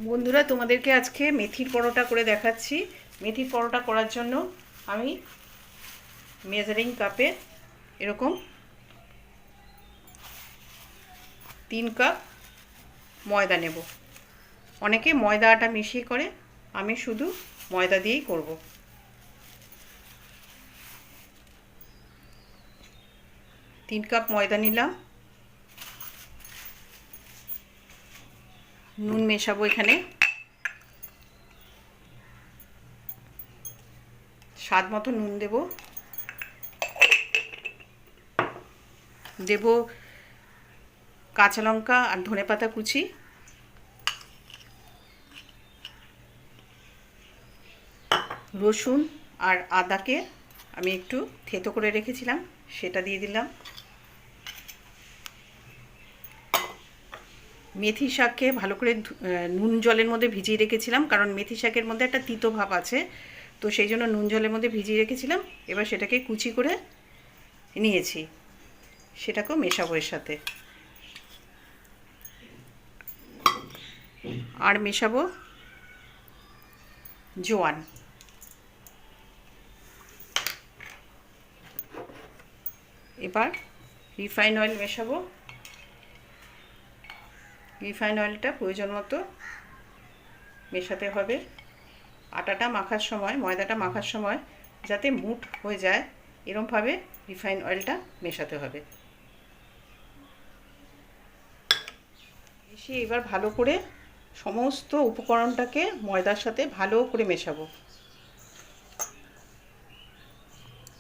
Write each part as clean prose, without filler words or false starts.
বন্ধুরা, তোমাদেরকে আজকে মেথির পরোটা করে দেখাচ্ছি। মেথির পরোটা করার জন্য আমি মেজারিং কাপে এরকম 3 কাপ ময়দা নেব। অনেকে ময়দা আটা মিশিয়ে করে, আমি শুধু ময়দা দিয়েই করব। 3 কাপ ময়দা নিলাম। নুন মেশাবো, এখানে স্বাদ মতো নুন দেব। দেব কাঁচা লঙ্কা আর ধনেপাতা কুচি, রসুন আর আদাকে আমি একটু থেতো করে রেখেছিলাম, সেটা দিয়ে দিলাম। মেথি শাককে ভালো করে নুন জলের মধ্যে ভিজিয়ে রেখেছিলাম, কারণ মেথি শাকের মধ্যে একটা তিতো ভাব আছে, তো সেই জন্য নুন জলের মধ্যে ভিজিয়ে রেখেছিলাম। এবার সেটাকে কুচি করে নিয়েছি, সেটাকেও মেশাবো এর সাথে। আর মেশাবো জোয়ান। এবার রিফাইন অয়েল মেশাবো। রিফাইন অয়েলটা প্রয়োজন মতো মেশাতে হবে। আটাটা মাখার সময়, ময়দাটা মাখার সময় যাতে মুঠ হয়ে যায়, এরমভাবে রিফাইন অয়েলটা মেশাতে হবে। মিশিয়ে এবার ভালো করে সমস্ত উপকরণটাকে ময়দার সাথে ভালো করে মেশাবো।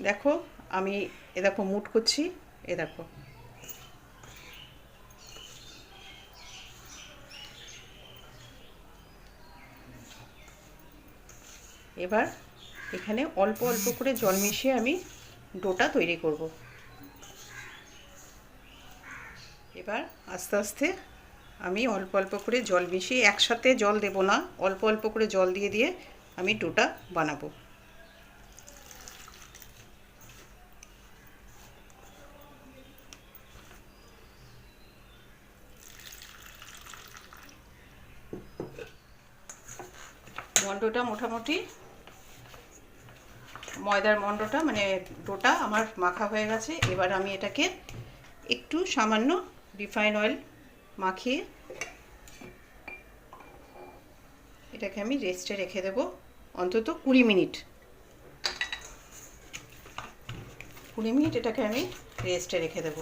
দেখো, আমি দেখো মুঠ করছি, দেখো। এবার এখানে অল্প অল্প করে জল মিশিয়ে আমি ডোটা তৈরি করব। এবার আস্তে আস্তে আমি অল্প অল্প করে জল মিশিয়ে, একসাথে জল দেব না, অল্প অল্প করে জল দিয়ে দিয়ে আমি ডোটা বানাবো। মন্ডটা মোটামুটি, ময়দার মন্ডটা মানে ডোটা আমার মাখা হয়ে গেছে। এবার আমি এটাকে একটু সামান্য রিফাইন অয়েল মাখিয়ে এটাকে আমি রেস্টে রেখে দেব অন্তত 20 মিনিট। 20 মিনিট এটাকে আমি রেস্টে রেখে দেব।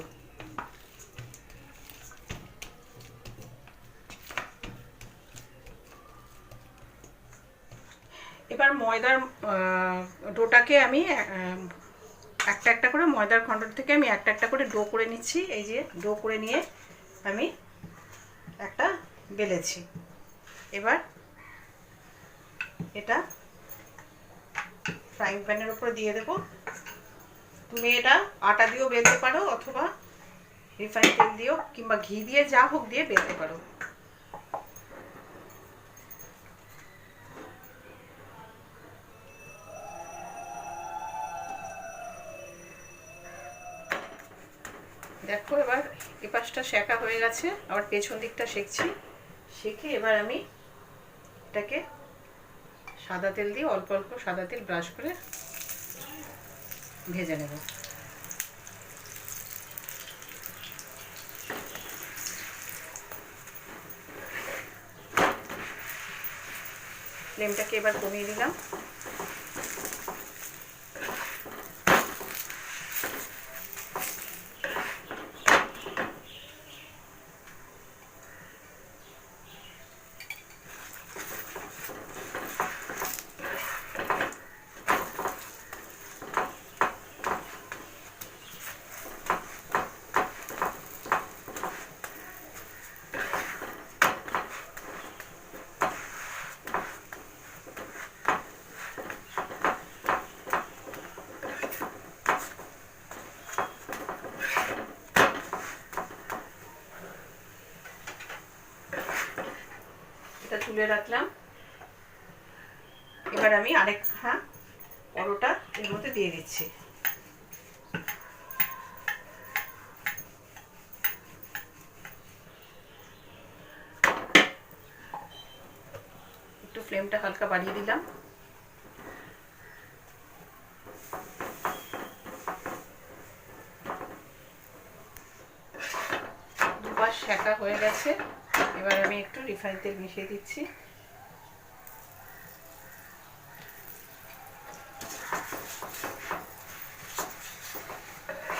এবার ময়দার ডোটাকে আমি একটা একটা করে, ময়দার খণ্ড থেকে আমি একটা একটা করে ডো করে নিচ্ছি। এই যে ডো করে নিয়ে আমি একটা বেলেছি। এবার এটা ফ্রাইং প্যানের উপরে দিয়ে দেবো। তুমি এটা আটা দিয়েও বেলতে পারো, অথবা রিফাইন তেল দিয়েও কিংবা ঘি দিয়ে, যা হোক দিয়ে বেলতে পারো। দেখো, এবার এ পাশটা সেঁকা হয়ে গেছে, আবার পেছন দিকটা সেঁকছি। সেঁকে এবার আমি এটাকে সাদা তেল দিয়ে, অল্প অল্প সাদা তেল ব্রাশ করে ভেজে নেব। ফ্লেমটাকে এবার কমিয়ে দিলাম। এটা তুলে রাখলাম। এবার আমি আরেক পরোটা এর মধ্যে দিয়ে দিচ্ছি। ফ্লেমটা হালকা বাড়িয়ে দিলাম। দুবার সেঁকা হয়ে গেছে, এবার আমি একটু রিফাইন তেল মিশিয়ে দিচ্ছি।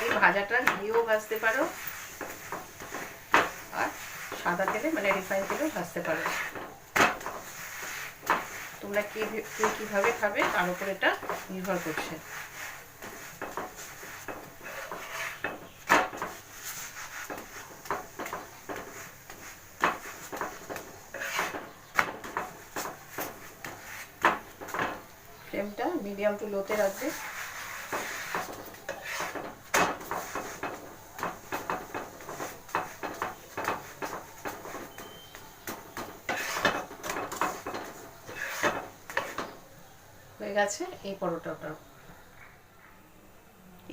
এই ভাজাটা ঘিয়েও ভাজতে পারো আর সাদা তেলে মানে রিফাইন তেলেও ভাজতে পারো। তোমরা কিভাবে খাবে তার উপর এটা নির্ভর করছে। ফ্লেমটা মিডিয়াম টু লোতে রাখবে। হয়ে গেছে এই পরোটাটা।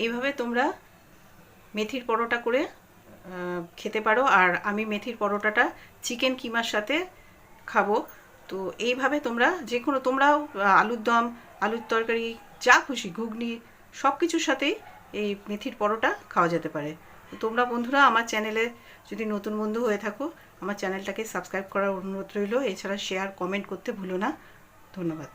এইভাবে তোমরা মেথির পরোটা করে খেতে পারো। আর আমি মেথির পরোটাটা চিকেন কিমার সাথে খাবো। তো এইভাবে তোমরা যে কোনো, তোমরাও আলুর দম, আলুর তরকারি, যা খুশি, ঘুগনি, সব কিছুর সাথেই এই মেথির পরোটা খাওয়া যেতে পারে। তো তোমরা বন্ধুরা আমার চ্যানেলে যদি নতুন বন্ধু হয়ে থাকো, আমার চ্যানেলটাকে সাবস্ক্রাইব করার অনুরোধ রইল। এছাড়া শেয়ার, কমেন্ট করতে ভুলো না। ধন্যবাদ।